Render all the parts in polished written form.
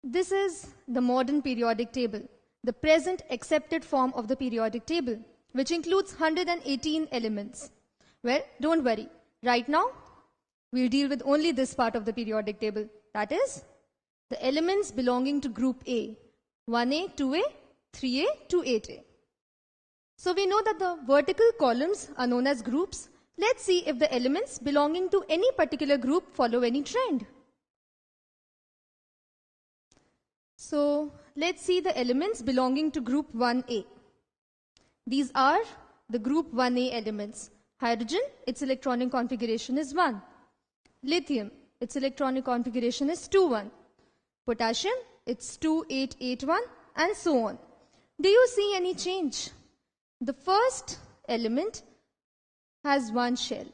This is the modern periodic table, the present accepted form of the periodic table, which includes 118 elements. Well, don't worry. Right now, we'll deal with only this part of the periodic table. That is, the elements belonging to group A, 1A, 2A, 3A to 8A. So we know that the vertical columns are known as groups. Let's see if the elements belonging to any particular group follow any trend. So let's see the elements belonging to group 1A. These are the group 1A elements. Hydrogen, its electronic configuration is 1. Lithium, its electronic configuration is 2,1. Potassium, it's 2,8,8,1 and so on. Do you see any change? The first element has one shell.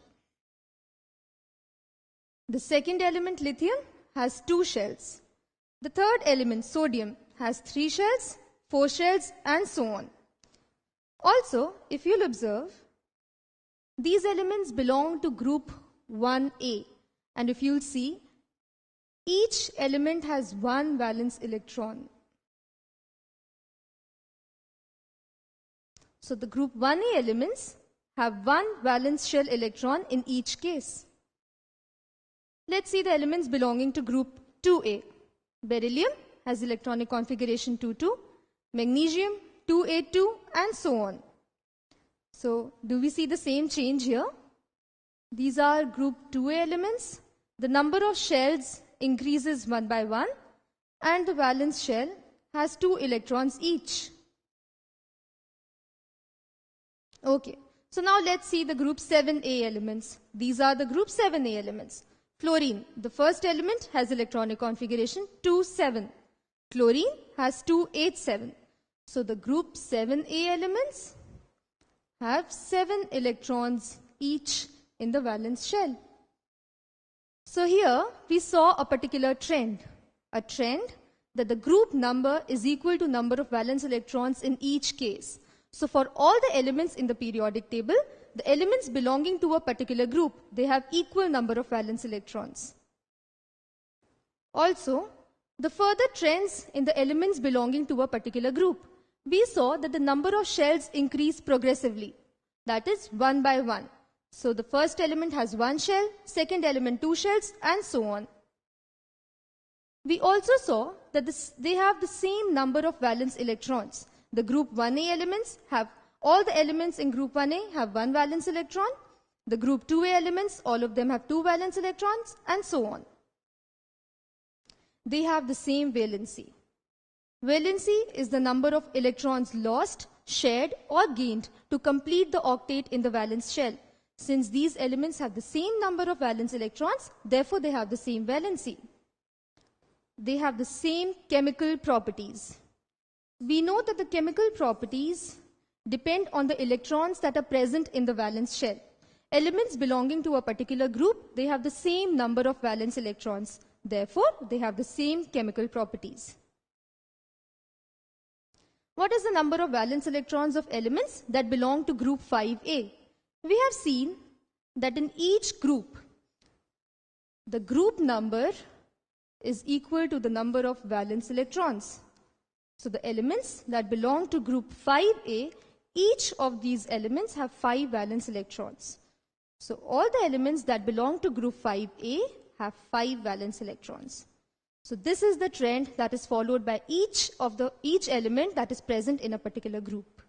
The second element, lithium, has 2 shells. The third element, sodium, has 3 shells, 4 shells and so on. Also, if you'll observe, these elements belong to group 1A, and if you'll see, each element has 1 valence electron. So the group 1A elements have 1 valence shell electron in each case. Let's see the elements belonging to group 2A. Beryllium has electronic configuration 2,2, magnesium 2,8,2 and so on. So do we see the same change here? These are group 2A elements. The number of shells increases 1 by 1 and the valence shell has 2 electrons each. Okay, so now let's see the group 7A elements. These are the group 7A elements. Fluorine, the first element, has electronic configuration 2,7. Chlorine has 2,8,7. So the group 7A elements have 7 electrons each in the valence shell. So here we saw a particular trend. A trend that the group number is equal to number of valence electrons in each case. So for all the elements in the periodic table, the elements belonging to a particular group, they have equal number of valence electrons. Also, the further trends in the elements belonging to a particular group, we saw that the number of shells increase progressively. That is 1 by 1. So the first element has 1 shell, second element 2 shells and so on. We also saw that they have the same number of valence electrons. The group 1A elements have, all the elements in group 1A have 1 valence electron. The group 2A elements, all of them have 2 valence electrons and so on. They have the same valency. Valency is the number of electrons lost, shared or gained to complete the octet in the valence shell. Since these elements have the same number of valence electrons, therefore they have the same valency. They have the same chemical properties. We know that the chemical properties depend on the electrons that are present in the valence shell. Elements belonging to a particular group, they have the same number of valence electrons. Therefore, they have the same chemical properties. What is the number of valence electrons of elements that belong to group 5A? We have seen that in each group, the group number is equal to the number of valence electrons. So the elements that belong to group 5A, each of these elements have 5 valence electrons. So all the elements that belong to group 5A have 5 valence electrons. So this is the trend that is followed by each element that is present in a particular group.